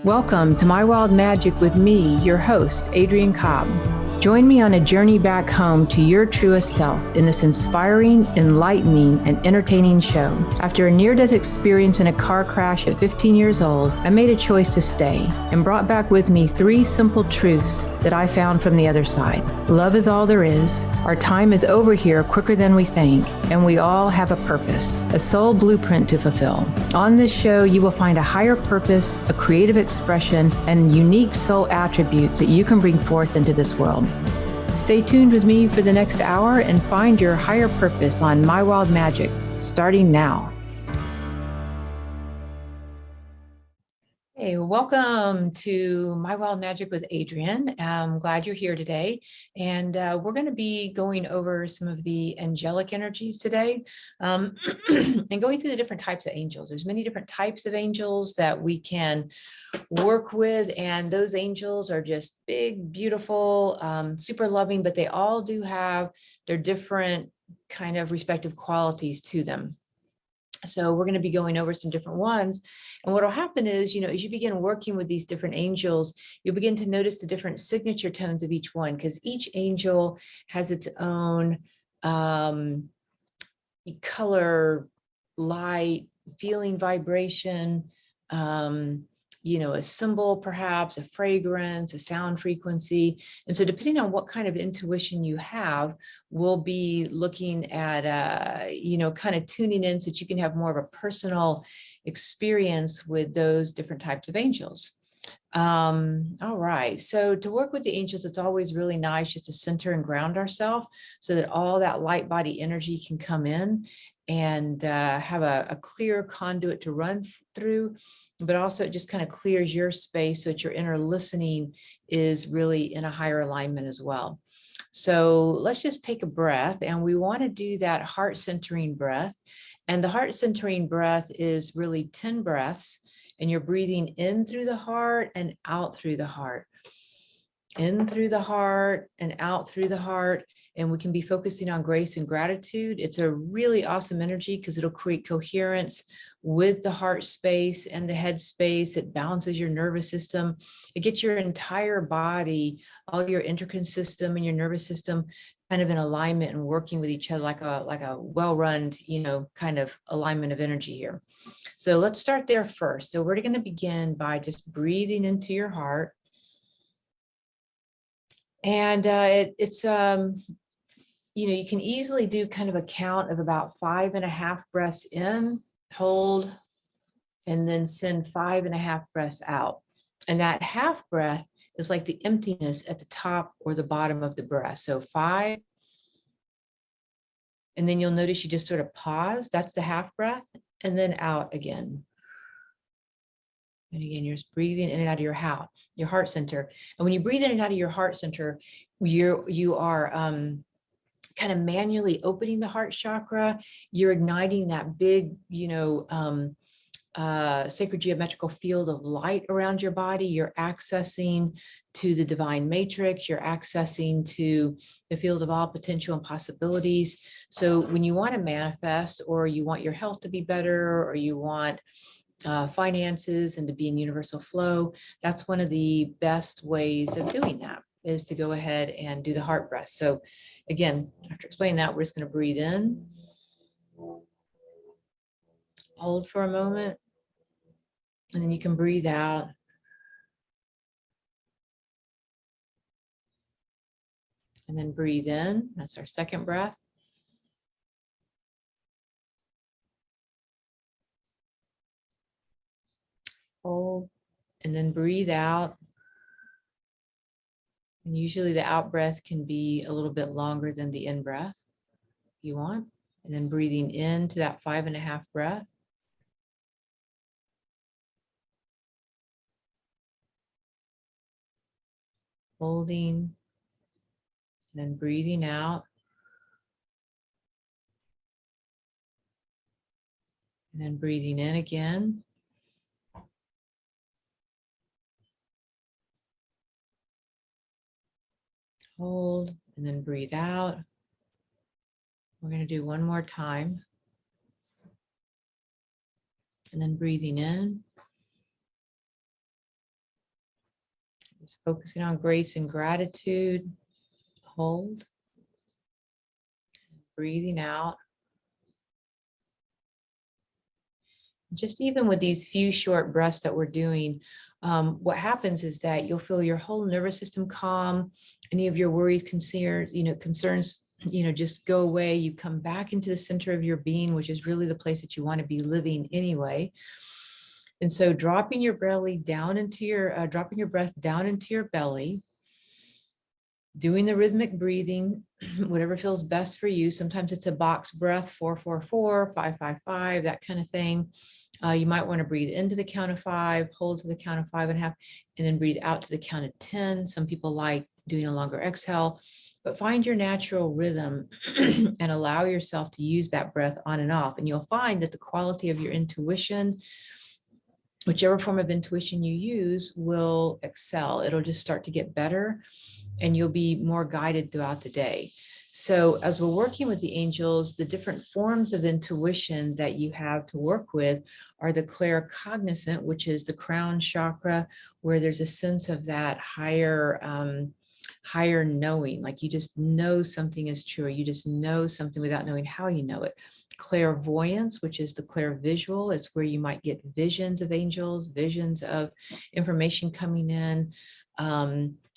Welcome to My Wild Magic with me, your host, Adrienne Cobb. Join me on a journey back home to your truest self in this inspiring, enlightening, and entertaining show. After a near-death experience in a car crash at 15 years old, I made a choice to stay and brought back with me 3 simple truths that I found from the other side. Love is all there is. Our time is over here quicker than we think, and we all have a purpose, a soul blueprint to fulfill. On this show, you will find a higher purpose, a creative expression, and unique soul attributes that you can bring forth into this world. Stay tuned with me for the next hour and find your higher purpose on My Wild Magic, starting now. Hey, welcome to My Wild Magic with Adrienne. I'm glad you're here today. And we're going to be going over some of the angelic energies today and going through the different types of angels. There's many different types of angels that we can work with, and those angels are just big, beautiful, super loving, but they all do have their different kind of respective qualities to them. So we're going to be going over some different ones. And what will happen is, as you begin working with these different angels, you'll begin to notice the different signature tones of each one, because each angel has its own color, light, feeling, vibration, a symbol, perhaps a fragrance, a sound frequency. And so depending on what kind of intuition you have, we'll be looking at, kind of tuning in so that you can have more of a personal experience with those different types of angels. All right. So to work with the angels, it's always really nice just to center and ground ourselves so that all that light body energy can come in and have a clear conduit to run through, but also it just kind of clears your space so that your inner listening is really in a higher alignment as well. So let's just take a breath, and we want to do that heart centering breath. And the heart centering breath is really 10 breaths, and you're breathing in through the heart and out through the heart. In through the heart and out through the heart. And we can be focusing on grace and gratitude. It's a really awesome energy because it'll create coherence with the heart space and the head space. It balances your nervous system. It gets your entire body, all your endocrine system and your nervous system kind of in alignment and working with each other like a well-run, kind of alignment of energy here. So let's start there first. So we're going to begin by just breathing into your heart. And you can easily do kind of a count of about 5.5 breaths in, hold, and then send 5.5 breaths out. And that half breath is like the emptiness at the top or the bottom of the breath. So 5, and then you'll notice you just sort of pause. That's the half breath, and then out again. And again, you're just breathing in and out of your heart center. And when you breathe in and out of your heart center, you are kind of manually opening the heart chakra. You're igniting that big, sacred geometrical field of light around your body. You're accessing to the divine matrix. You're accessing to the field of all potential and possibilities. So when you want to manifest, or you want your health to be better, or you want finances and to be in universal flow, that's one of the best ways of doing that, is to go ahead and do the heart breath. So again, after explaining that, we're just going to breathe in, hold for a moment, and then you can breathe out. And then breathe in. That's our second breath. Hold, and then breathe out. And usually the out breath can be a little bit longer than the in breath if you want. And then breathing into that 5.5 breath. Holding, and then breathing out. And then breathing in again. Hold and then breathe out. We're going to do one more time. And then breathing in. Just focusing on grace and gratitude. Hold. Breathing out. Just even with these few short breaths that we're doing, what happens is that you'll feel your whole nervous system calm. Any of your worries, concerns, just go away. You come back into the center of your being, which is really the place that you want to be living anyway. And so dropping your belly down into your, dropping your breath down into your belly, doing the rhythmic breathing, whatever feels best for you. Sometimes it's a box breath, 4-4-4, 5-5-5, that kind of thing. You might want to breathe into the count of 5, hold to the count of 5.5, and then breathe out to the count of 10. Some people like doing a longer exhale, but find your natural rhythm and allow yourself to use that breath on and off. And you'll find that the quality of your intuition, whichever form of intuition you use, will excel. It'll just start to get better and you'll be more guided throughout the day. So as we're working with the angels, the different forms of intuition that you have to work with are the claircognizant, which is the crown chakra, where there's a sense of that higher knowing, like you just know something is true, or you just know something without knowing how you know it. Clairvoyance, which is the clairvisual, it's where you might get visions of angels, visions of information coming in.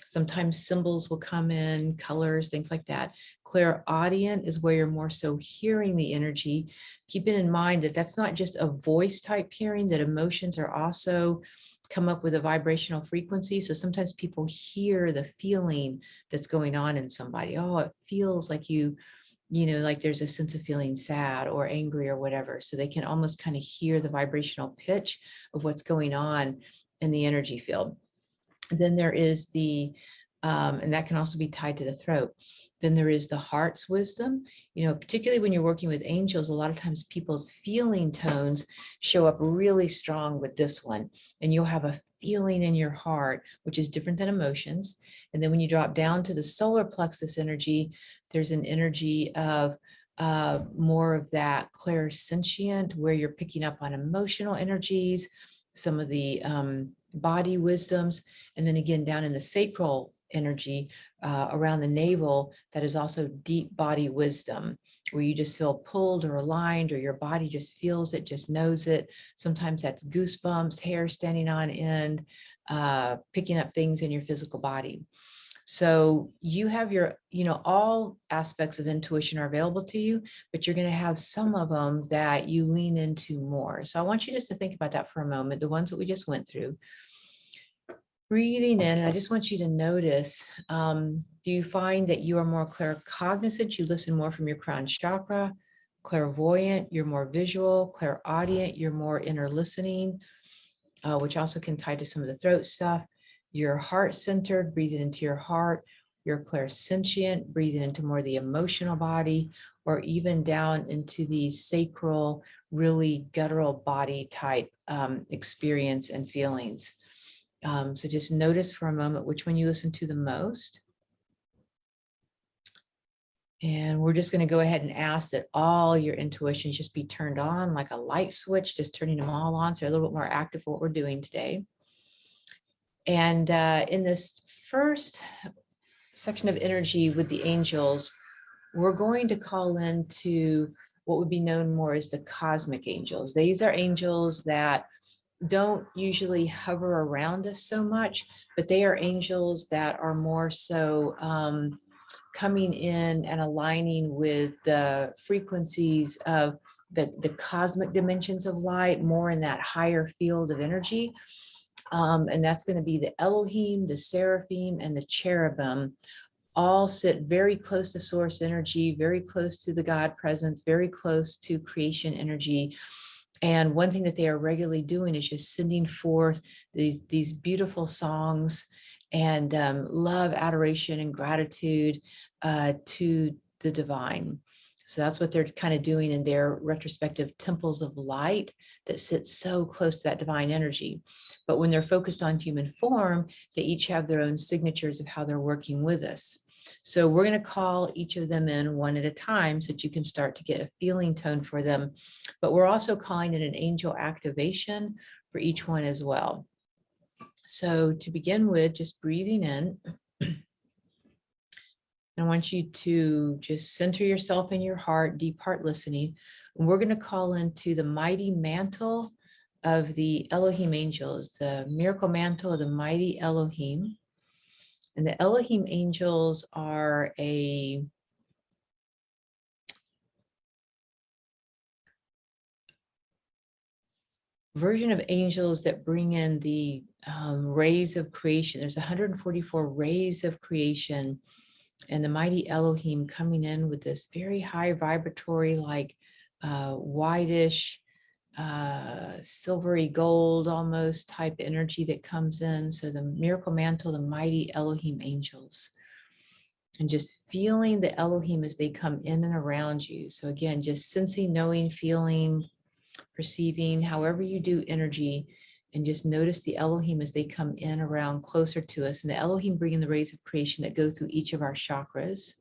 Sometimes symbols will come in, colors, things like that. Clairaudient is where you're more so hearing the energy. Keeping in mind that that's not just a voice type hearing, that emotions are also come up with a vibrational frequency. So sometimes people hear the feeling that's going on in somebody. Oh, it feels like like there's a sense of feeling sad or angry or whatever. So they can almost kind of hear the vibrational pitch of what's going on in the energy field. Then there is and that can also be tied to the throat. Then there is the heart's wisdom. Particularly when you're working with angels, a lot of times people's feeling tones show up really strong with this one. And you'll have a feeling in your heart, which is different than emotions. And then when you drop down to the solar plexus energy, there's an energy of more of that clairsentient, where you're picking up on emotional energies, some of the body wisdoms, and then again down in the sacral energy around the navel, that is also deep body wisdom, where you just feel pulled or aligned, or your body just feels it, just knows it. Sometimes that's goosebumps, hair standing on end, picking up things in your physical body. So you have all aspects of intuition are available to you, but you're going to have some of them that you lean into more. So I want you just to think about that for a moment, the ones that we just went through. Breathing in, and I just want you to notice, do you find that you are more claircognizant? You listen more from your crown chakra. Clairvoyant, you're more visual. Clairaudient, you're more inner listening, which also can tie to some of the throat stuff. You're heart-centered, breathing into your heart. You're clairsentient, breathing into more the emotional body, or even down into the sacral, really guttural body type experience and feelings. So just notice for a moment which one you listen to the most. And we're just going to go ahead and ask that all your intuitions just be turned on like a light switch, just turning them all on. So they're a little bit more active for what we're doing today. And in this first section of energy with the angels, we're going to call into what would be known more as the cosmic angels. These are angels that don't usually hover around us so much, but they are angels that are more so coming in and aligning with the frequencies of the cosmic dimensions of light, more in that higher field of energy. And that's going to be the Elohim, the Seraphim, and the Cherubim. All sit very close to source energy, very close to the God presence, very close to creation energy. And one thing that they are regularly doing is just sending forth these beautiful songs and love, adoration, and gratitude to the divine. So that's what they're kind of doing in their retrospective temples of light that sit so close to that divine energy. But when they're focused on human form, they each have their own signatures of how they're working with us. So we're going to call each of them in one at a time so that you can start to get a feeling tone for them. But we're also calling it an angel activation for each one as well. So to begin with, just breathing in. I want you to just center yourself in your heart, deep heart listening. And we're going to call into the mighty mantle of the Elohim angels, the miracle mantle of the mighty Elohim. And the Elohim angels are a version of angels that bring in the rays of creation. There's 144 rays of creation, and the mighty Elohim coming in with this very high vibratory, like whitish, silvery gold almost type energy that comes in. So the miracle mantle, the mighty Elohim angels, and just feeling the Elohim as they come in and around you. So again, just sensing, knowing, feeling, perceiving, however you do energy, and just notice the Elohim as they come in around closer to us. And the Elohim bringing the rays of creation that go through each of our chakras.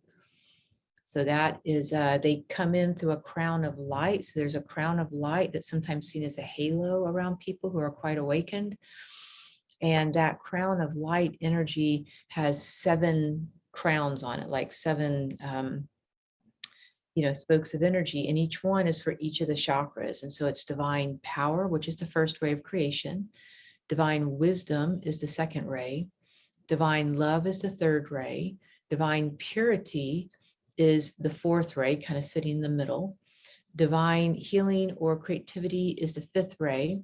So that is, they come in through a crown of light. So there's a crown of light that's sometimes seen as a halo around people who are quite awakened. And that crown of light energy has 7 crowns on it, like 7 spokes of energy, and each one is for each of the chakras. And so it's divine power, which is the first ray of creation. Divine wisdom is the second ray. Divine love is the third ray. Divine purity is the fourth ray, kind of sitting in the middle. Divine healing or creativity is the fifth ray.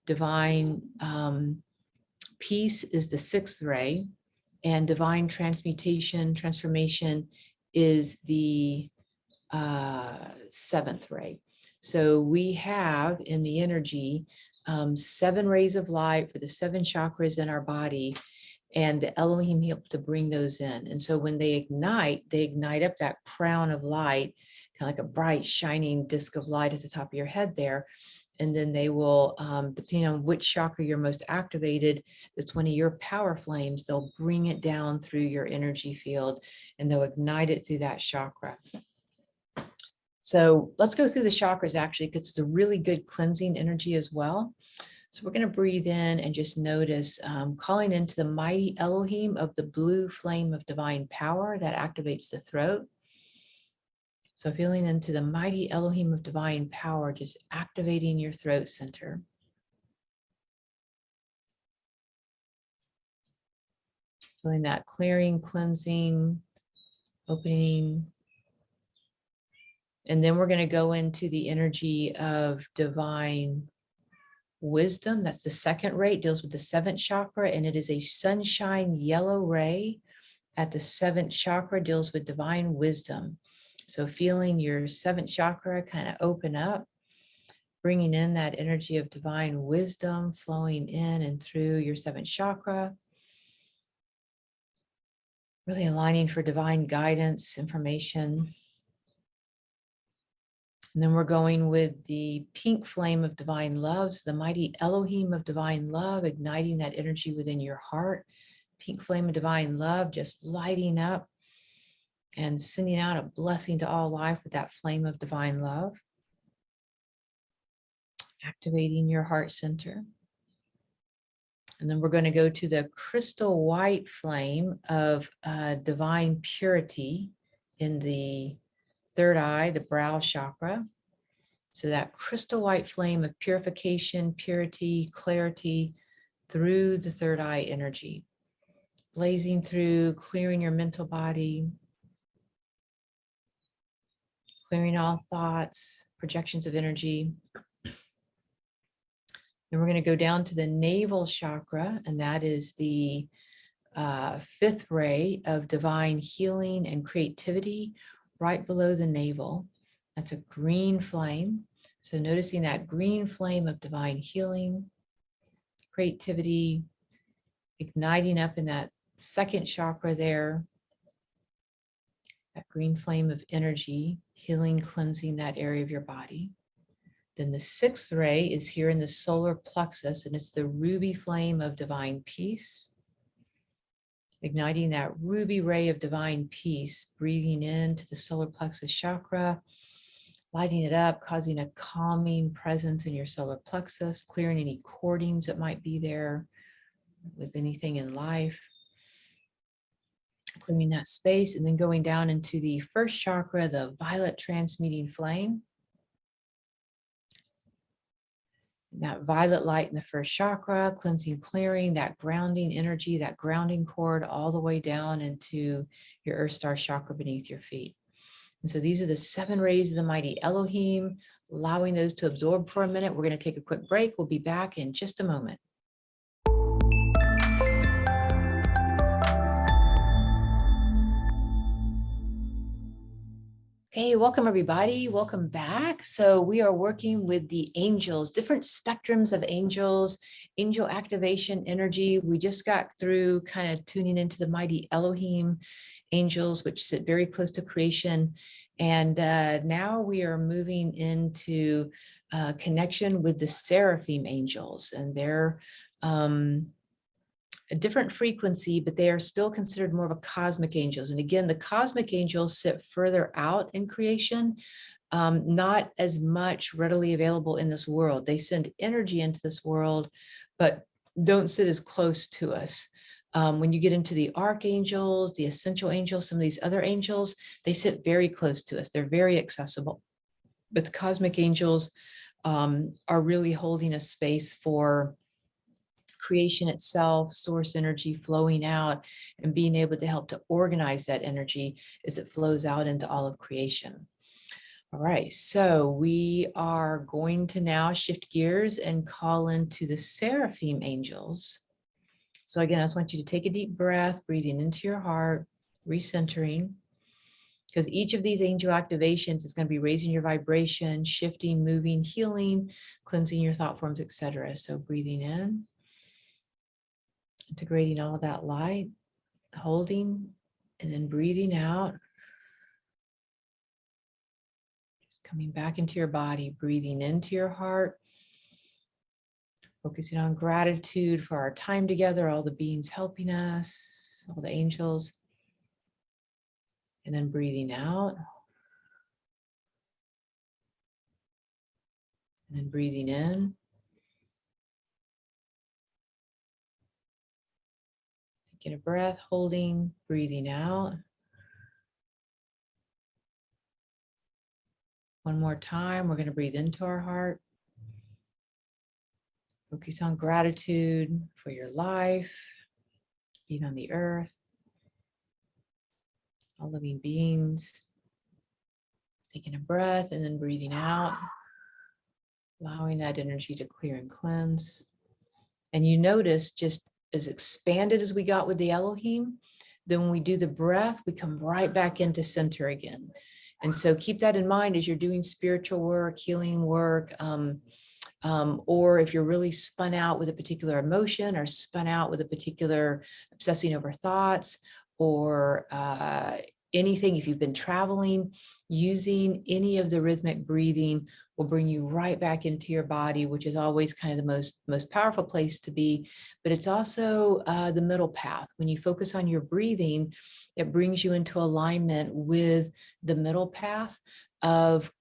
Divine peace is the sixth ray. And divine transformation is the seventh ray. So we have in the energy 7 rays of light for the 7 chakras in our body, and the Elohim help to bring those in. And so when they ignite up that crown of light, kind of like a bright shining disc of light at the top of your head there. And then they will, depending on which chakra you're most activated, that's one of your power flames, they'll bring it down through your energy field and they'll ignite it through that chakra. So let's go through the chakras actually, because it's a really good cleansing energy as well. So we're going to breathe in and just notice calling into the mighty Elohim of the blue flame of divine power that activates the throat. So feeling into the mighty Elohim of divine power, just activating your throat center. Feeling that clearing, cleansing, opening. And then we're going to go into the energy of divine wisdom. That's the second ray. It deals with the 7th chakra, and it is a sunshine yellow ray at the 7th chakra, deals with divine wisdom. So feeling your 7th chakra kind of open up, bringing in that energy of divine wisdom flowing in and through your 7th chakra. Really aligning for divine guidance, information. And then we're going with the pink flame of divine love, so the mighty Elohim of divine love, igniting that energy within your heart. Pink flame of divine love, just lighting up and sending out a blessing to all life with that flame of divine love. Activating your heart center. And then we're going to go to the crystal white flame of divine purity in the 3rd eye, the brow chakra. So that crystal white flame of purification, purity, clarity through the 3rd eye energy. Blazing through, clearing your mental body, clearing all thoughts, projections of energy. And we're going to go down to the navel chakra, and that is the 5th ray of divine healing and creativity right below the navel. That's a green flame. So noticing that green flame of divine healing, creativity, igniting up in that 2nd chakra there. that green flame of energy, healing, cleansing that area of your body. Then the 6th ray is here in the solar plexus, and it's the ruby flame of divine peace. Igniting that ruby ray of divine peace, breathing into the solar plexus chakra, lighting it up, causing a calming presence in your solar plexus, clearing any cordings that might be there with anything in life, clearing that space, and then going down into the 1st chakra, the violet transmuting flame. That violet light in the 1st chakra, cleansing, clearing that grounding energy, that grounding cord all the way down into your Earth Star chakra beneath your feet. And so these are the 7 rays of the mighty Elohim, allowing those to absorb for a minute. We're going to take a quick break. We'll be back in just a moment. Okay, welcome everybody. Welcome back. So we are working with the angels, different spectrums of angels, angel activation energy. We just got through kind of tuning into the mighty Elohim angels, which sit very close to creation. And now we are moving into connection with the Seraphim angels, and they're a different frequency, but they are still considered more of a cosmic angels. And again, the cosmic angels sit further out in creation, not as much readily available in this world. They send energy into this world, but don't sit as close to us. When you get into the archangels, the essential angels, some of these other angels, they sit very close to us. They're very accessible. But the cosmic angels are really holding a space for creation itself, source energy flowing out, and being able to help to organize that energy as it flows out into all of creation. All right, so we are going to now shift gears and call into the Seraphim angels. So again, I just want you to take a deep breath, breathing into your heart, recentering, because each of these angel activations is going to be raising your vibration, shifting, moving, healing, cleansing your thought forms, etc. So breathing in, integrating all of that light, holding, and then breathing out. Just coming back into your body, breathing into your heart, focusing on gratitude for our time together, all the beings helping us, all the angels. And then breathing out. And then breathing in. Taking a breath, holding, breathing out. One more time, we're going to breathe into our heart. Focus on gratitude for your life, being on the earth, all living beings. Taking a breath and then breathing out, allowing that energy to clear and cleanse. And you notice, just as expanded as we got with the Elohim, then when we do the breath, we come right back into center again. And so keep that in mind as you're doing spiritual work, healing work, or if you're really spun out with a particular emotion or spun out with a particular obsessing over thoughts or anything, if you've been traveling, using any of the rhythmic breathing will bring you right back into your body, which is always kind of the most powerful place to be. But it's also the middle path. When you focus on your breathing, it brings you into alignment with the middle path of,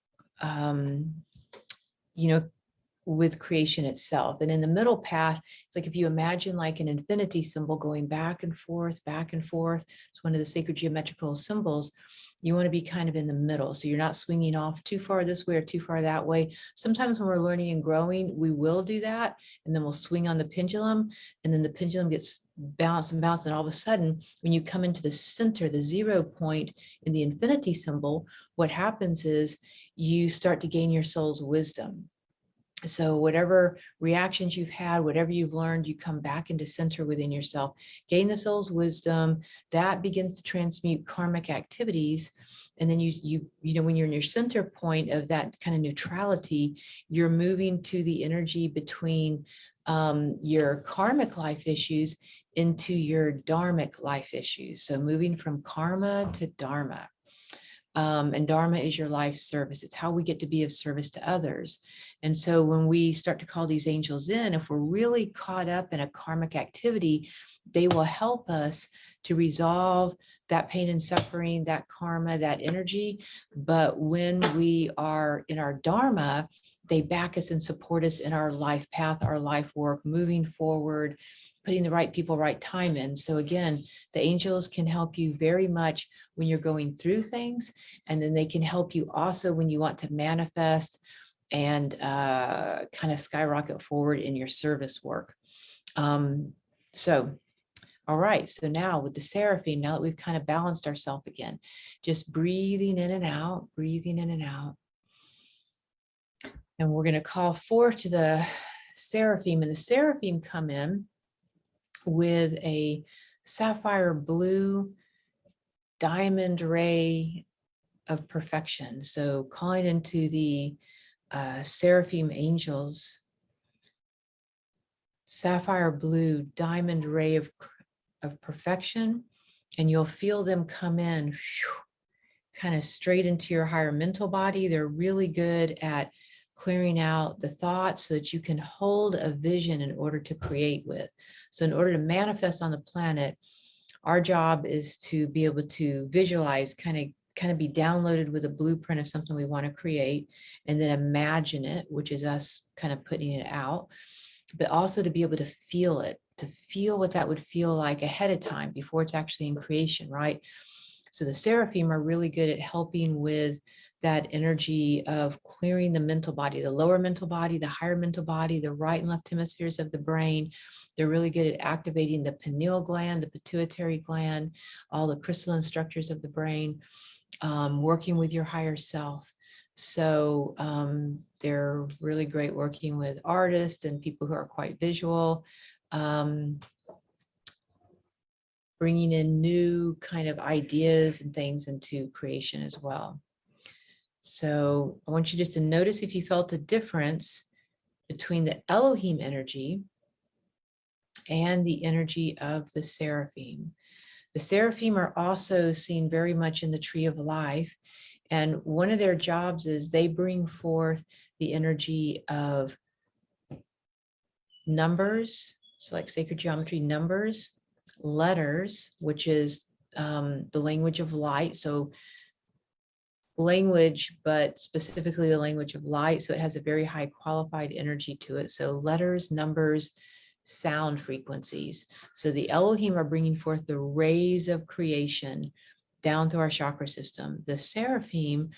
with creation itself. And in the middle path, it's like if you imagine like an infinity symbol going back and forth, it's one of the sacred geometrical symbols. You want to be kind of in the middle. So you're not swinging off too far this way or too far that way. Sometimes when we're learning and growing, we will do that. And then we'll swing on the pendulum, and then the pendulum gets bounced and bounced. And all of a sudden, when you come into the center, the 0 point in the infinity symbol, what happens is you start to gain your soul's wisdom. So whatever reactions you've had, whatever you've learned, you come back into center within yourself, gain the soul's wisdom, that begins to transmute karmic activities. And then you know, when you're in your center point of that kind of neutrality, you're moving to the energy between your karmic life issues into your dharmic life issues. So moving from karma to dharma. And Dharma is your life service. It's how we get to be of service to others. And so when we start to call these angels in, if we're really caught up in a karmic activity, they will help us to resolve that pain and suffering, that karma, that energy. But when we are in our Dharma, they back us and support us in our life path, our life work, moving forward, putting the right people, right time in. So again, the angels can help you very much when you're going through things. And then they can help you also when you want to manifest and kind of skyrocket forward in your service work. All right, so now with the Seraphim, now that we've kind of balanced ourselves again, just breathing in and out, breathing in and out. And we're going to call forth to the Seraphim, and the Seraphim come in with a sapphire blue diamond ray of perfection. So calling into the Seraphim angels, sapphire blue diamond ray of perfection, and you'll feel them come in kind of straight into your higher mental body. They're really good at clearing out the thoughts so that you can hold a vision in order to create with. So in order to manifest on the planet, our job is to be able to visualize, kind of be downloaded with a blueprint of something we want to create, and then imagine it, which is us kind of putting it out, but also to be able to feel it, to feel what that would feel like ahead of time before it's actually in creation, right? So the Seraphim are really good at helping with that energy of clearing the mental body, the lower mental body, the higher mental body, the right and left hemispheres of the brain. They're really good at activating the pineal gland, the pituitary gland, all the crystalline structures of the brain, working with your higher self. So they're really great working with artists and people who are quite visual, bringing in new kind of ideas and things into creation as well. So I want you just to notice if you felt a difference between the Elohim energy and the energy of the Seraphim. The Seraphim are also seen very much in the tree of life. And one of their jobs is they bring forth the energy of numbers, so like sacred geometry, numbers, letters, which is the language of light. So language, but specifically the language of light. So it has a very high qualified energy to it. So letters, numbers, sound frequencies. So the Elohim are bringing forth the rays of creation down through our chakra system. The Seraphim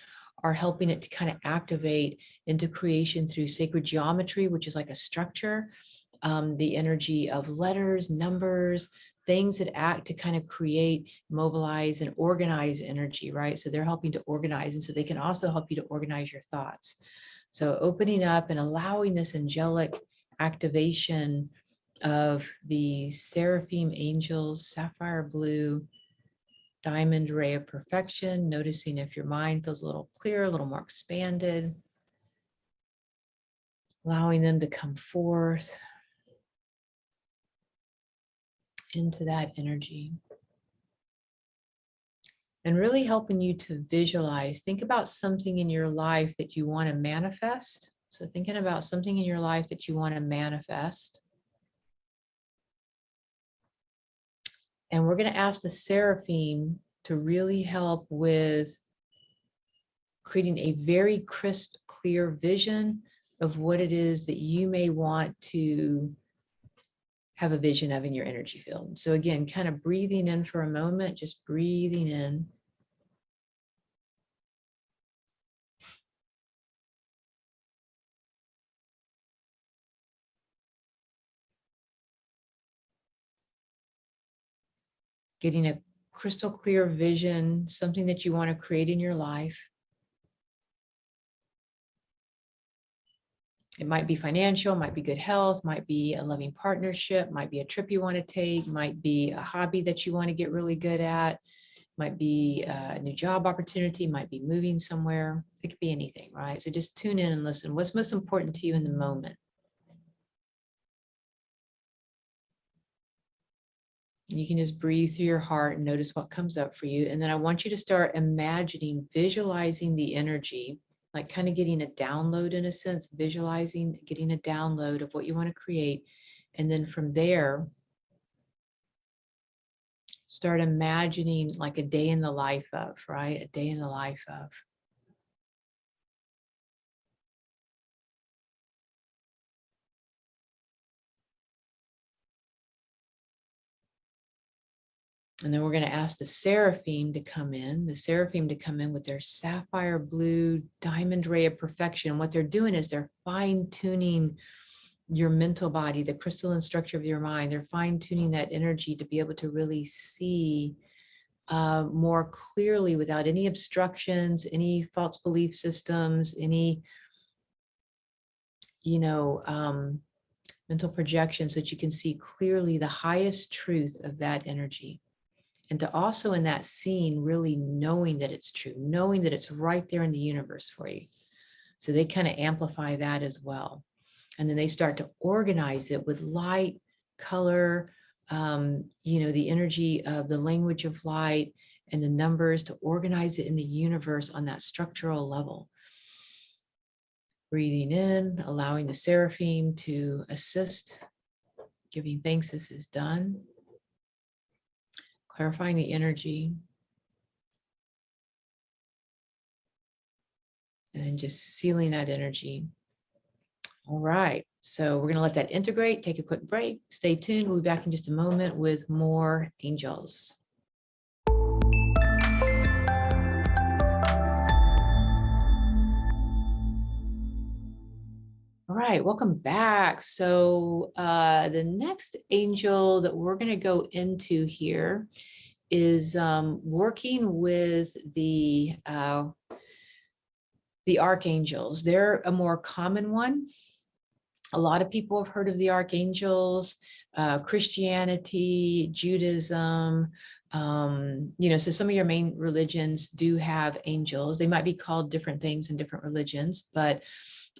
are helping it to kind of activate into creation through sacred geometry, which is like a structure, the energy of letters, numbers, things that act to kind of create, mobilize, and organize energy, right? So they're helping to organize, and so they can also help you to organize your thoughts. So opening up and allowing this angelic activation of the Seraphim angels, sapphire blue, diamond ray of perfection, noticing if your mind feels a little clearer, a little more expanded, allowing them to come forth into that energy. And really helping you to visualize, think about something in your life that you want to manifest. So thinking about something in your life that you want to manifest. And we're going to ask the Seraphim to really help with creating a very crisp, clear vision of what it is that you may want to have a vision of in your energy field. So again, kind of breathing in for a moment, just breathing in. Getting a crystal clear vision, something that you want to create in your life. It might be financial, might be good health, might be a loving partnership, might be a trip you want to take, might be a hobby that you want to get really good at, might be a new job opportunity, might be moving somewhere. It could be anything, right? So just tune in and listen. What's most important to you in the moment? You can just breathe through your heart and notice what comes up for you. And then I want you to start imagining, visualizing the energy, like kind of getting a download in a sense, visualizing, getting a download of what you want to create. And then from there, start imagining like a day in the life of, right? A day in the life of. And then we're going to ask the Seraphim to come in, with their sapphire blue diamond ray of perfection. What they're doing is they're fine tuning your mental body, the crystalline structure of your mind. They're fine tuning that energy to be able to really see more clearly without any obstructions, any false belief systems, any, mental projections, so that you can see clearly the highest truth of that energy. And to also in that scene, really knowing that it's true, knowing that it's right there in the universe for you. So they kind of amplify that as well. And then they start to organize it with light, color, the energy of the language of light and the numbers, to organize it in the universe on that structural level. Breathing in, allowing the Seraphim to assist, giving thanks this is done. Clarifying the energy. And just sealing that energy. All right, so we're going to let that integrate, take a quick break. Stay tuned. We'll be back in just a moment with more angels. All right, welcome back. So the next angel that we're going to go into here is working with the archangels. They're a more common one. A lot of people have heard of the archangels, Christianity, Judaism. So some of your main religions do have angels. They might be called different things in different religions, but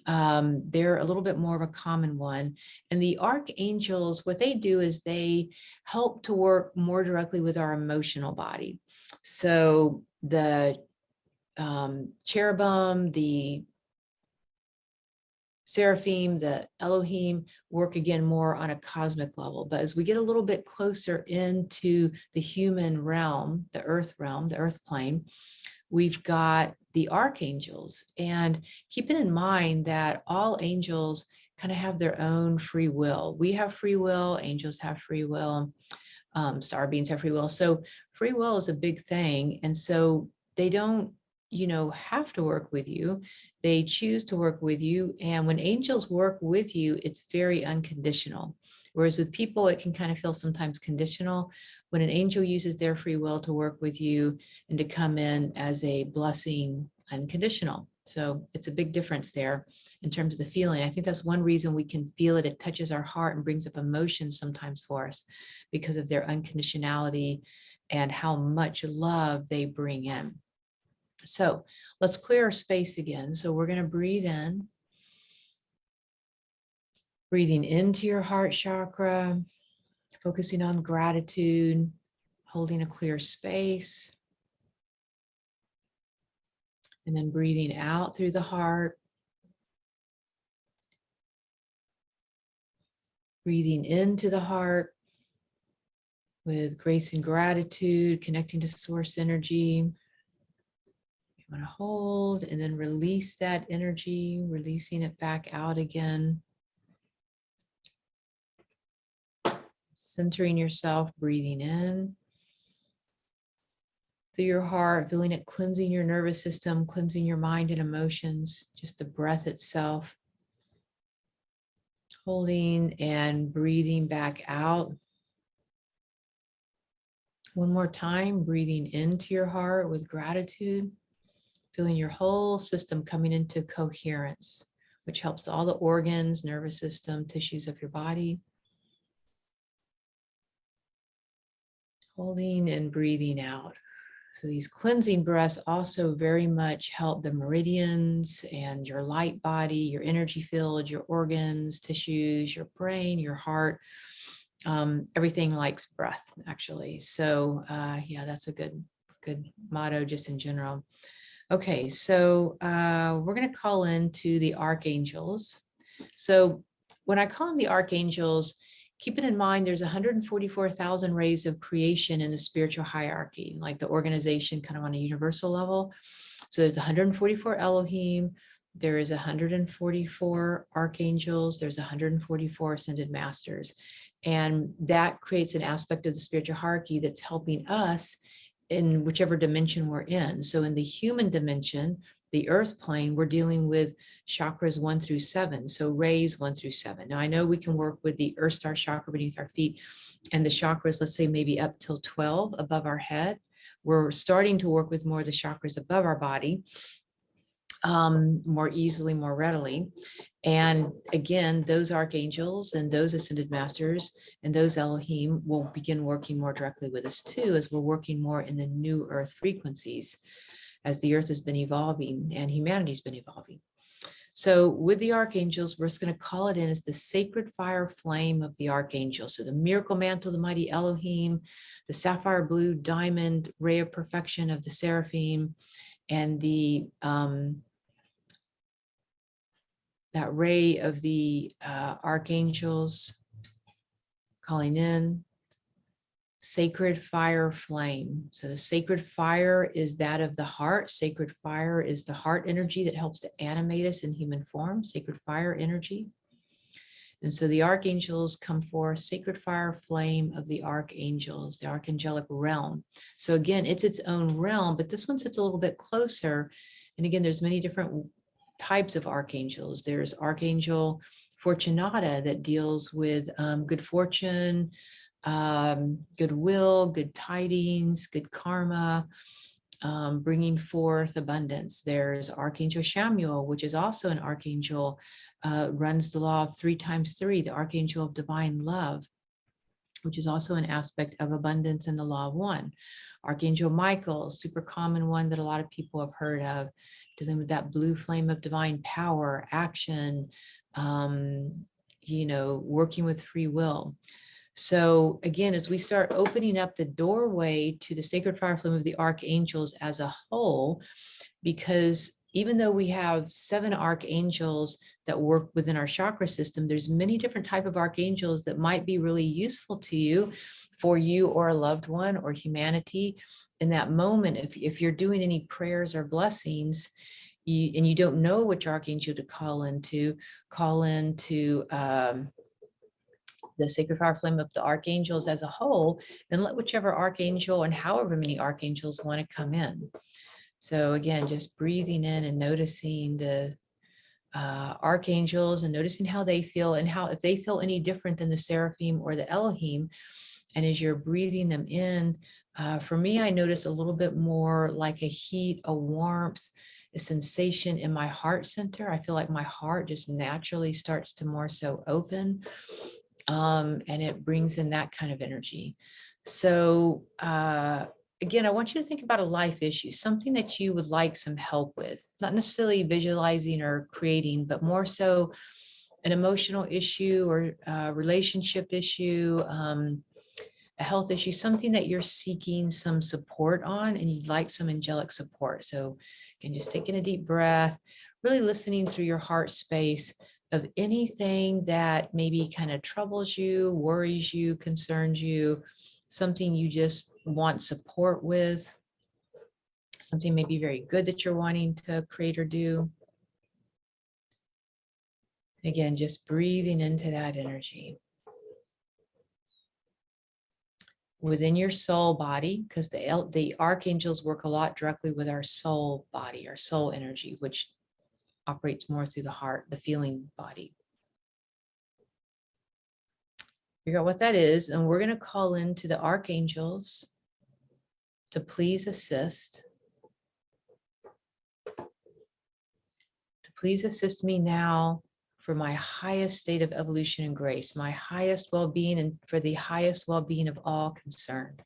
they're a little bit more of a common one. And the archangels, what they do is they help to work more directly with our emotional body. So the cherubim, the Seraphim, the Elohim work again more on a cosmic level. But as we get a little bit closer into the human realm, the earth plane, we've got the archangels. And keeping in mind that all angels kind of have their own free will. We have free will, angels have free will, star beings have free will. So free will is a big thing. And so they don't have to work with you. They choose to work with you. And when angels work with you, it's very unconditional. Whereas with people, it can kind of feel sometimes conditional. When an angel uses their free will to work with you and to come in as a blessing, unconditional. So it's a big difference there in terms of the feeling. I think that's one reason we can feel it. It touches our heart and brings up emotions sometimes for us because of their unconditionality and how much love they bring in. So let's clear our space again. So we're going to breathe in, breathing into your heart chakra, focusing on gratitude, holding a clear space, and then breathing out through the heart, breathing into the heart with grace and gratitude, connecting to source energy. You want to hold and then release that energy, releasing it back out again. Centering yourself, breathing in through your heart, feeling it cleansing your nervous system, cleansing your mind and emotions, just the breath itself. Holding and breathing back out. One more time, breathing into your heart with gratitude, feeling your whole system coming into coherence, which helps all the organs, nervous system, tissues of your body. Holding and breathing out. So these cleansing breaths also very much help the meridians and your light body, your energy field, your organs, tissues, your brain, your heart, Everything likes breath, actually. So yeah, that's a good motto just in general. Okay, so we're going to call into the archangels. So when I call in the archangels, keep it in mind, there's 144,000 rays of creation in the spiritual hierarchy, like the organization kind of on a universal level. So there's 144 Elohim, there is 144 archangels, there's 144 ascended masters. And that creates an aspect of the spiritual hierarchy that's helping us in whichever dimension we're in. So in the human dimension, the earth plane, we're dealing with chakras 1 through 7. So rays 1 through 7. Now I know we can work with the earth star chakra beneath our feet and the chakras, let's say maybe up till 12 above our head. We're starting to work with more of the chakras above our body, more easily, more readily. And again, those archangels and those ascended masters and those Elohim will begin working more directly with us too, as we're working more in the new earth frequencies, as the earth has been evolving and humanity's been evolving. So with the archangels, we're just going to call it in as the sacred fire flame of the archangel. So the miracle mantle, the mighty Elohim, the sapphire blue diamond ray of perfection of the Seraphim, and the that ray of the archangels calling in sacred fire flame. So the sacred fire is that of the heart. Sacred fire is the heart energy that helps to animate us in human form, sacred fire energy. And so the archangels come forth, sacred fire flame of the archangels, the archangelic realm. So again, it's its own realm, but this one sits a little bit closer. And again, there's many different types of archangels. There's Archangel Fortunata that deals with good fortune, goodwill, good tidings, good karma, bringing forth abundance. There's Archangel Samuel, which is also an archangel, runs the law of 3 times 3, the archangel of divine love, which is also an aspect of abundance in the law of 1. Archangel Michael, super common one that a lot of people have heard of, dealing with that blue flame of divine power, action, working with free will. So again, as we start opening up the doorway to the sacred fire flame of the archangels as a whole, because even though we have 7 archangels that work within our chakra system, there's many different types of archangels that might be really useful to you, for you or a loved one or humanity in that moment. If you're doing any prayers or blessings, and you don't know which archangel to call into the sacred fire flame of the archangels as a whole, and let whichever archangel and however many archangels want to come in. So again, just breathing in and noticing the archangels and noticing how they feel, and how if they feel any different than the Seraphim or the Elohim. And as you're breathing them in, for me, I notice a little bit more like a heat, a warmth, a sensation in my heart center. I feel like my heart just naturally starts to more so open, and it brings in that kind of energy. So again, I want you to think about a life issue, something that you would like some help with, not necessarily visualizing or creating, but more so an emotional issue or a relationship issue, a health issue, something that you're seeking some support on and you'd like some angelic support. So again, just taking a deep breath, really listening through your heart space of anything that maybe kind of troubles you, worries you, concerns you, something you just want support with, something maybe very good that you're wanting to create or do. Again, just breathing into that energy. Within your soul body, because the archangels work a lot directly with our soul body, our soul energy, which operates more through the heart, the feeling body. Figure out what that is, and we're going to call into the archangels to please assist. To please assist me now for my highest state of evolution and grace, my highest well-being, and for the highest well-being of all concerned.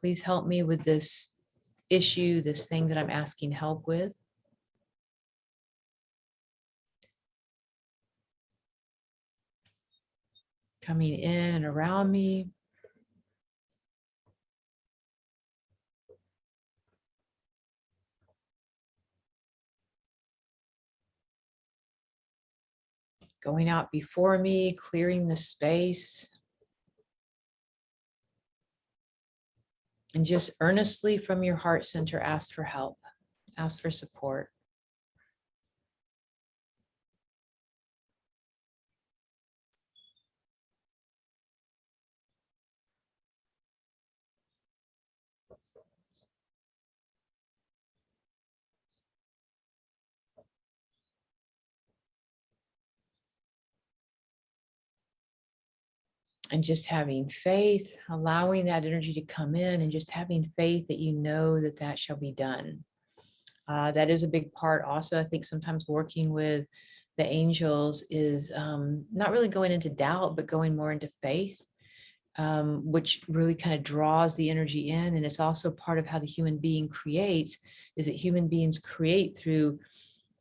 Please help me with this issue, this thing that I'm asking help with. coming in and around me. Going out before me, clearing the space. And just earnestly from your heart center, ask for help, ask for support. And just having faith, allowing that energy to come in and just having faith that you know that that shall be done. That is a big part also. I think sometimes working with the angels is not really going into doubt, but going more into faith, which really kind of draws the energy in. And it's also part of how the human being creates, is that human beings create through,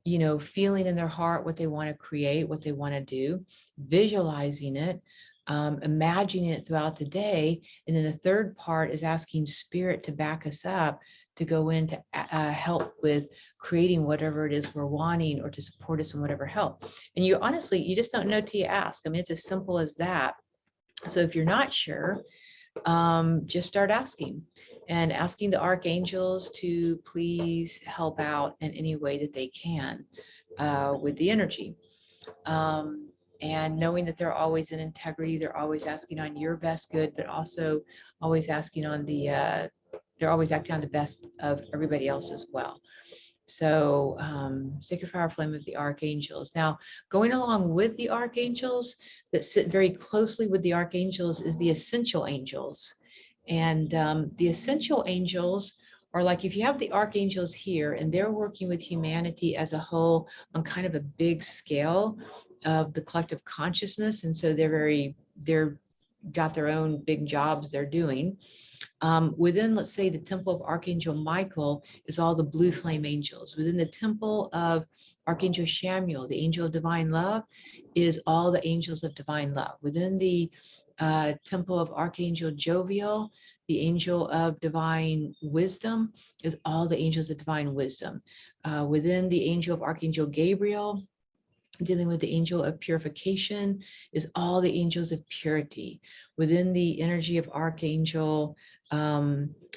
you know, feeling in their heart what they want to create, what they want to do, visualizing it, imagining it throughout the day. And then the third part is asking spirit to back us up, to go in to help with creating whatever it is we're wanting, or to support us in whatever help. And you honestly, you just don't know till you ask. I mean, it's as simple as that. So if you're not sure, just start asking, and asking the archangels to please help out in any way that they can with the energy. And knowing that they're always in integrity, they're always asking on your best good, but also always asking on the, they're always acting on the best of everybody else as well. So sacred fire flame of the archangels. Now, going along with the archangels that sit very closely with the archangels is the essential angels. And the essential angels are like, if you have the archangels here and they're working with humanity as a whole on kind of a big scale of the collective consciousness. And so they're got their own big jobs they're doing. Within, let's say, the temple of Archangel Michael is all the blue flame angels. Within the temple of Archangel Samuel, the angel of divine love, is all the angels of divine love. Within the temple of Archangel Jovial, the angel of divine wisdom, is all the angels of divine wisdom. Within the angel of Archangel Gabriel, dealing with the angel of purification, is all the angels of purity. Within the energy of Archangel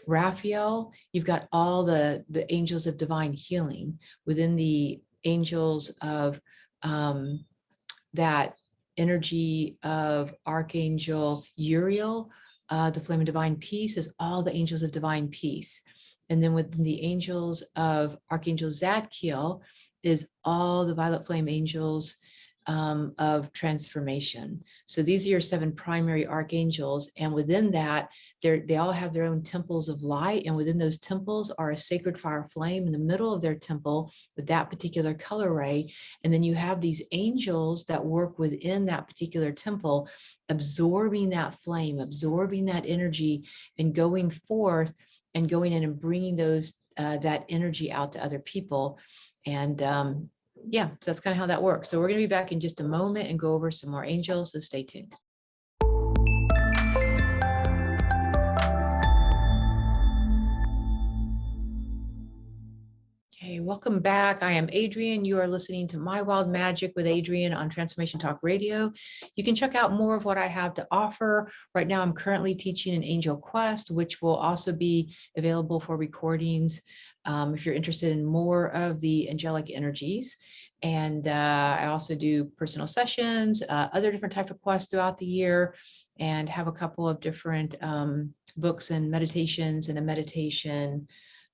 Raphael, you've got all the angels of divine healing. Within the angels of that energy of Archangel Uriel, the flame of divine peace, is all the angels of divine peace. And then within the angels of Archangel Zadkiel is all the violet flame angels of transformation. So these are your 7 primary archangels. And within that, they all have their own temples of light. And within those temples are a sacred fire flame in the middle of their temple with that particular color ray. And then you have these angels that work within that particular temple, absorbing that flame, absorbing that energy, and going forth and going in and bringing those that energy out to other people. And yeah, so that's kind of how that works. So we're going to be back in just a moment and go over some more angels. So stay tuned. Okay, welcome back. I am Adrienne. You are listening to My Wild Magic with Adrienne on Transformation Talk Radio. You can check out more of what I have to offer. Right now, I'm currently teaching an Angel Quest, which will also be available for recordings if you're interested in more of the angelic energies. And I also do personal sessions, other different types of quests throughout the year, and have a couple of different books and meditations, and a meditation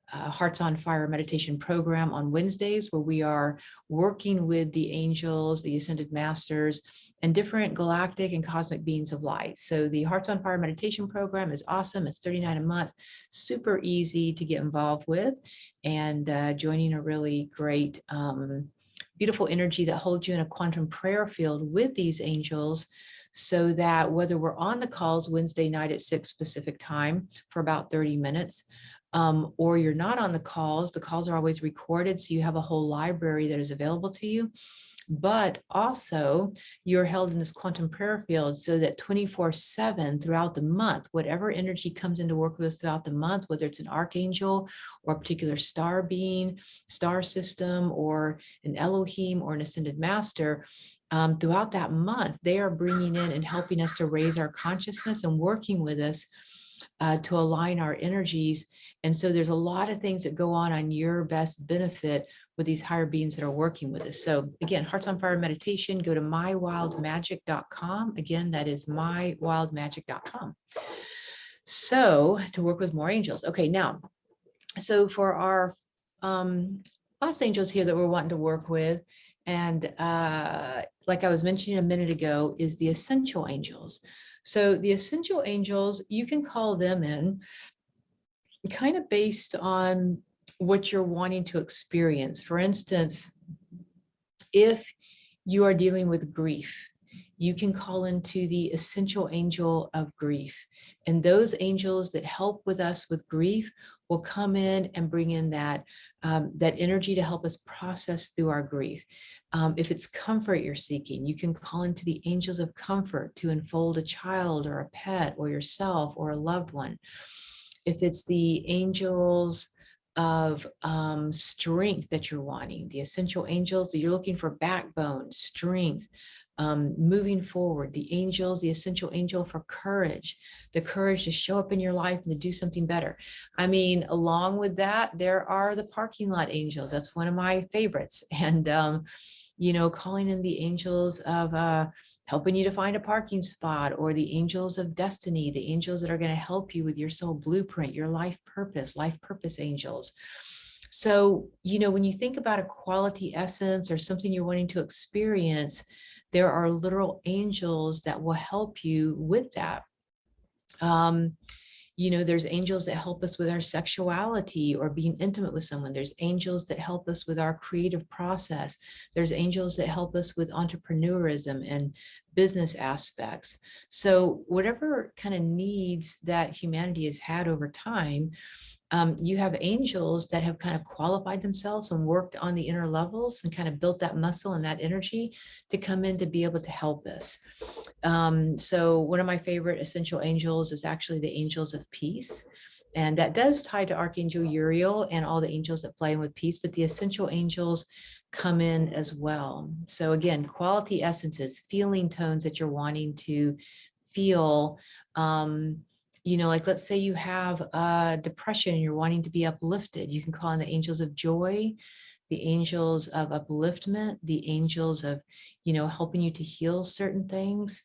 Hearts on Fire meditation program on Wednesdays, where we are working with the angels, the ascended masters, and different galactic and cosmic beings of light. So the Hearts on Fire meditation program is awesome. It's $39 a month, super easy to get involved with, and joining a really great, beautiful energy that holds you in a quantum prayer field with these angels, so that whether we're on the calls Wednesday night at 6 Pacific time for about 30 minutes, or you're not on the calls are always recorded. So you have a whole library that is available to you. But also you're held in this quantum prayer field so that 24/7 throughout the month, whatever energy comes into work with us throughout the month, whether it's an archangel or a particular star being, star system, or an Elohim or an ascended master, throughout that month, they are bringing in and helping us to raise our consciousness and working with us to align our energies. And so there's a lot of things that go on your best benefit with these higher beings that are working with us. So again, Hearts on Fire meditation, go to mywildmagic.com. Again, that is mywildmagic.com. So to work with more angels. Okay, now, so for our last angels here that we're wanting to work with, and like I was mentioning a minute ago, is the essential angels. So the essential angels, you can call them in kind of based on what you're wanting to experience. For instance, if you are dealing with grief, you can call into the essential angel of grief. And those angels that help with us with grief will come in and bring in that energy to help us process through our grief. If it's comfort you're seeking, you can call into the angels of comfort to enfold a child or a pet or yourself or a loved one. If it's the angels of strength that you're wanting, the essential angels that you're looking for, backbone, strength, moving forward, the angels, the essential angel for courage, the courage to show up in your life and to do something better. I mean, along with that, there are the parking lot angels. That's one of my favorites. And, calling in the angels of helping you to find a parking spot, or the angels of destiny, the angels that are going to help you with your soul blueprint, your life purpose angels. So, when you think about a quality essence or something you're wanting to experience, there are literal angels that will help you with that. There's angels that help us with our sexuality or being intimate with someone. There's angels that help us with our creative process. There's angels that help us with entrepreneurism and business aspects. So whatever kind of needs that humanity has had over time, you have angels that have kind of qualified themselves and worked on the inner levels and kind of built that muscle and that energy to come in to be able to help us. So one of my favorite essential angels is actually the angels of peace. And that does tie to Archangel Uriel and all the angels that play with peace, but the essential angels come in as well. So again, quality essences, feeling tones that you're wanting to feel. Like let's say you have depression and you're wanting to be uplifted. You can call in the angels of joy, the angels of upliftment, the angels of, helping you to heal certain things.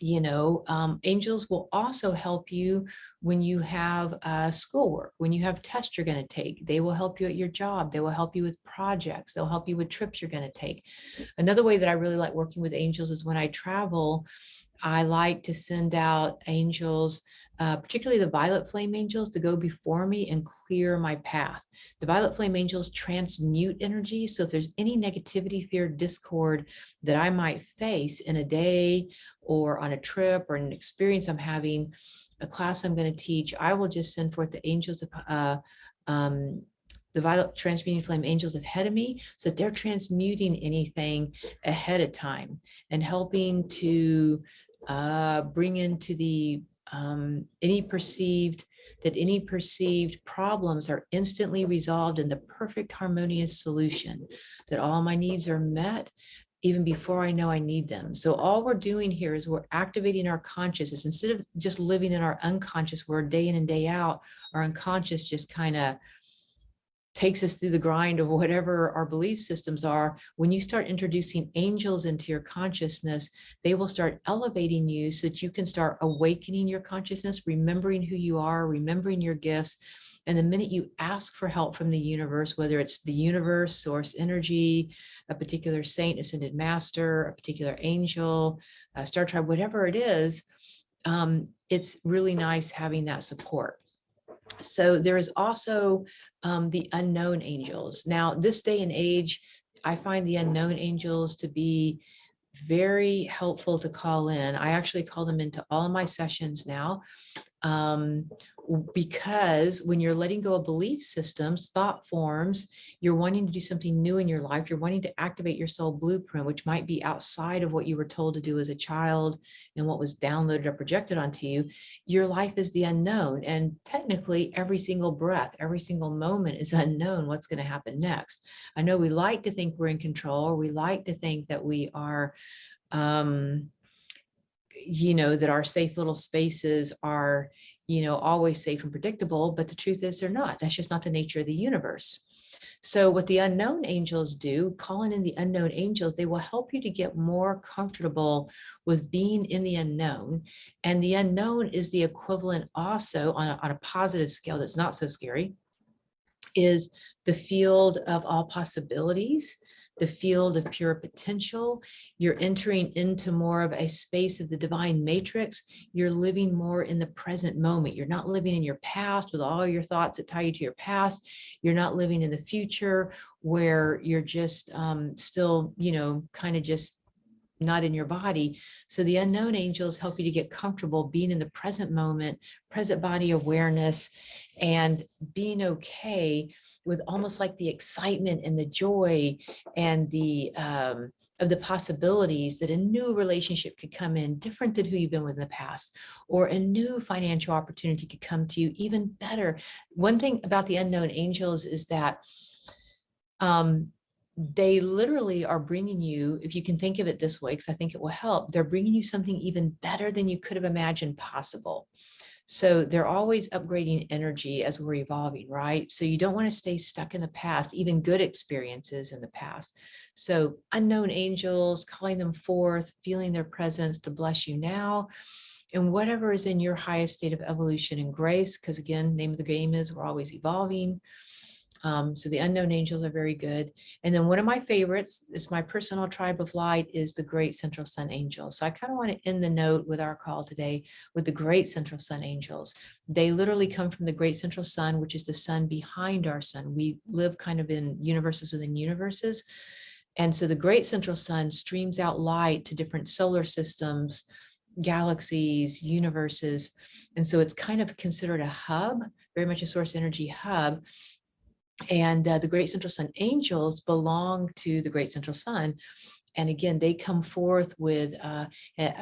Angels will also help you when you have schoolwork, when you have tests you're going to take. They will help you at your job. They will help you with projects. They'll help you with trips you're going to take. Another way that I really like working with angels is when I travel, I like to send out angels, particularly the violet flame angels, to go before me and clear my path. The violet flame angels transmute energy. So if there's any negativity, fear, discord that I might face in a day or on a trip or an experience I'm having, a class I'm going to teach, I will just send forth the angels of the violet transmuting flame angels ahead of me, so that they're transmuting anything ahead of time and helping to bring into the any perceived problems are instantly resolved in the perfect harmonious solution, that all my needs are met even before I know I need them. So all we're doing here is we're activating our consciousness instead of just living in our unconscious, where day in and day out our unconscious just kind of takes us through the grind of whatever our belief systems are. When you start introducing angels into your consciousness, they will start elevating you so that you can start awakening your consciousness, remembering who you are, remembering your gifts. And the minute you ask for help from the universe, whether it's the universe, source energy, a particular saint, ascended master, a particular angel, a star tribe, whatever it is, it's really nice having that support. So there is also the unknown angels. Now, this day and age, I find the unknown angels to be very helpful to call in. I actually call them into all of my sessions now. because when you're letting go of belief systems, thought forms, you're wanting to do something new in your life. You're wanting to activate your soul blueprint, which might be outside of what you were told to do as a child and what was downloaded or projected onto you. Your life is the unknown. And technically, every single breath, every single moment is unknown what's going to happen next. I know we like to think we're in control, or we like to think that we are, that our safe little spaces are, always safe and predictable, but the truth is they're not. That's just not the nature of the universe. So what the unknown angels do, calling in the unknown angels, they will help you to get more comfortable with being in the unknown. And the unknown is the equivalent also on a positive scale that's not so scary, is the field of all possibilities, the field of pure potential. You're entering into more of a space of the divine matrix. You're living more in the present moment. You're not living in your past with all your thoughts that tie you to your past. You're not living in the future where you're just still, kind of just not in your body. So the unknown angels help you to get comfortable being in the present moment, present body awareness, and being okay with almost like the excitement and the joy and the of the possibilities that a new relationship could come in different than who you've been with in the past, or a new financial opportunity could come to you even better. One thing about the unknown angels is that they literally are bringing you, if you can think of it this way, because I think it will help, they're bringing you something even better than you could have imagined possible. So they're always upgrading energy as we're evolving, right? So you don't want to stay stuck in the past, even good experiences in the past. So unknown angels, calling them forth, feeling their presence to bless you now, and whatever is in your highest state of evolution and grace, because again, name of the game is we're always evolving. So the unknown angels are very good. And then one of my favorites is my personal tribe of light is the great central sun angels. So I kind of want to end the note with our call today with the great central sun angels. They literally come from the great central sun, which is the sun behind our sun. We live kind of in universes within universes. And so the great central sun streams out light to different solar systems, galaxies, universes. And so it's kind of considered a hub, very much a source energy hub. And the great central sun angels belong to the great central sun. And again, they come forth with a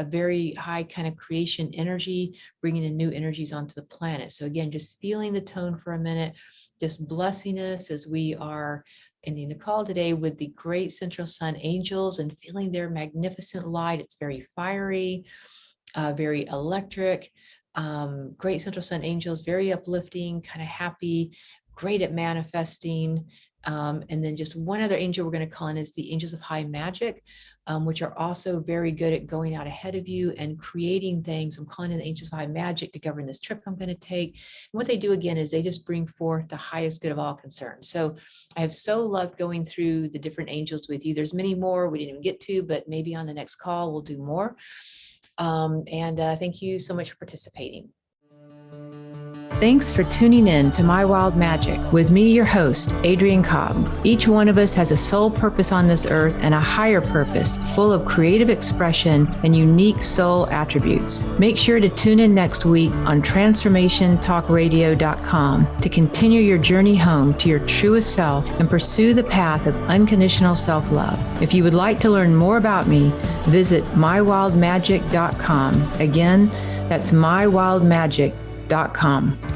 very high kind of creation energy, bringing in new energies onto the planet. So again, just feeling the tone for a minute, just blessing us as we are ending the call today with the great central sun angels and feeling their magnificent light. It's very fiery, very electric. Great central sun angels, very uplifting, kind of happy, great at manifesting. And then just one other angel we're going to call in is the angels of high magic, which are also very good at going out ahead of you and creating things. I'm calling in the angels of high magic to govern this trip I'm going to take. And what they do again is they just bring forth the highest good of all concerned. So I have so loved going through the different angels with you. There's many more we didn't even get to, but maybe on the next call we'll do more. Thank you so much for participating. Thanks for tuning in to My Wild Magic with me, your host, Adrienne Cobb. Each one of us has a soul purpose on this earth and a higher purpose full of creative expression and unique soul attributes. Make sure to tune in next week on transformationtalkradio.com to continue your journey home to your truest self and pursue the path of unconditional self-love. If you would like to learn more about me, visit mywildmagic.com. Again, that's mywildmagic.com.